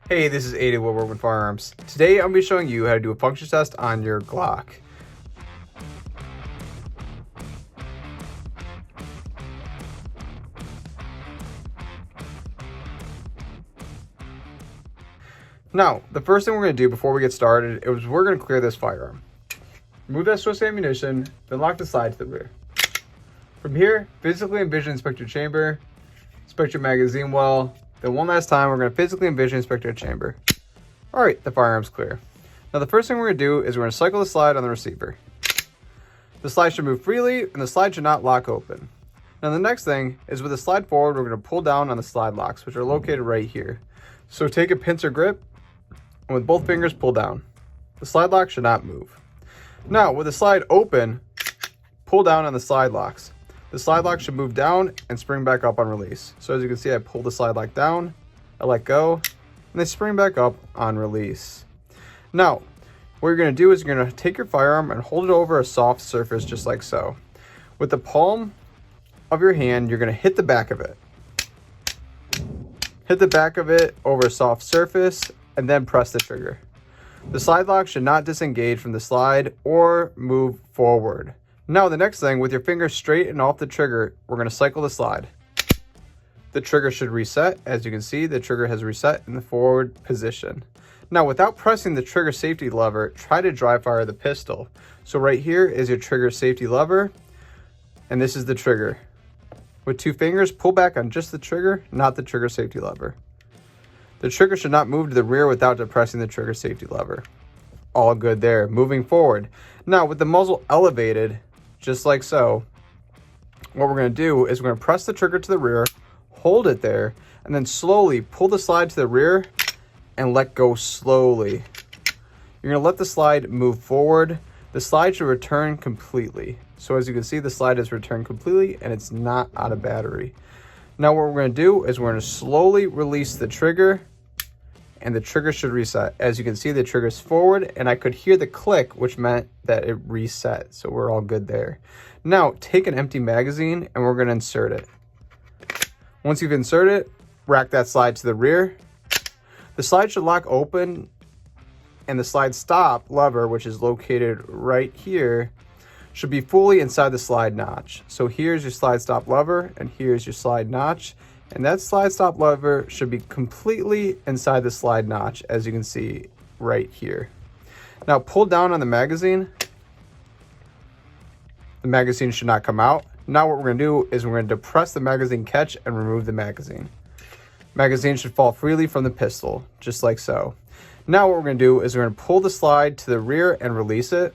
Hey, this is Aiden with Workman Firearms. Today I'm going to be showing you how to do a function test on your Glock. Now, the first thing we're going to do before we get started is we're going to clear this firearm. Remove that Swiss ammunition, then lock the slide to the rear. From here, physically and visually inspect your chamber, inspect your magazine well. Then one last time, we're going to physically and visually inspect your chamber. All right, the firearm's clear. Now the first thing we're going to do is we're going to cycle the slide on the receiver. The slide should move freely and the slide should not lock open. Now the next thing is with the slide forward, we're going to pull down on the slide locks, which are located right here. So take a pincer grip and with both fingers pull down. The slide lock should not move. Now with the slide open, pull down on the slide locks. The slide lock should move down and spring back up on release. So as you can see, I pull the slide lock down, I let go, and they spring back up on release. Now, what you're going to do is you're going to take your firearm and hold it over a soft surface just like so. With the palm of your hand, you're going to hit the back of it. Hit the back of it over a soft surface and then press the trigger. The slide lock should not disengage from the slide or move forward. Now the next thing, with your fingers straight and off the trigger, we're going to cycle the slide. The trigger should reset. As you can see, the trigger has reset in the forward position. Now without pressing the trigger safety lever, try to dry fire the pistol. So right here is your trigger safety lever, and this is the trigger. With two fingers, pull back on just the trigger, not the trigger safety lever. The trigger should not move to the rear without depressing the trigger safety lever. All good there. Moving forward. Now with the muzzle elevated, just like so, what we're going to do is we're going to press the trigger to the rear, hold it there, and then slowly pull the slide to the rear and let go slowly. You're going to let the slide move forward. The slide should return completely. So as you can see, the slide has returned completely and it's not out of battery. Now what we're going to do is we're going to slowly release the trigger and the trigger should reset. As you can see, the trigger's forward and I could hear the click, which meant that it reset. So we're all good there. Now take an empty magazine and we're going to insert it. Once you've inserted it, rack that slide to the rear. The slide should lock open and the slide stop lever, which is located right here, should be fully inside the slide notch. So here's your slide stop lever and here's your slide notch. And that slide stop lever should be completely inside the slide notch, as you can see right here. Now pull down on the magazine. The magazine should not come out. Now what we're going to do is we're going to depress the magazine catch and remove the magazine. Magazine should fall freely from the pistol, just like so. Now what we're going to do is we're going to pull the slide to the rear and release it.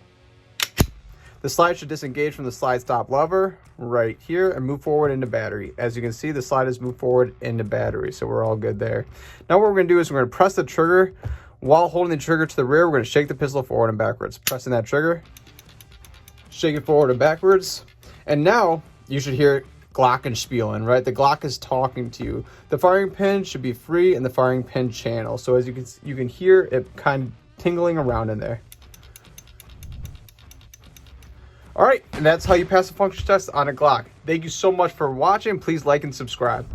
The slide should disengage from the slide stop lever right here and move forward into battery. As you can see, the slide has moved forward into battery, so we're all good there. Now what we're going to do is we're going to press the trigger. While holding the trigger to the rear, we're going to shake the pistol forward and backwards. Pressing that trigger, shake it forward and backwards. And now you should hear glockenspielen, right? The Glock is talking to you. The firing pin should be free in the firing pin channel. So as you can hear it kind of tingling around in there. All right, and that's how you pass the function test on a Glock. Thank you so much for watching. Please like and subscribe.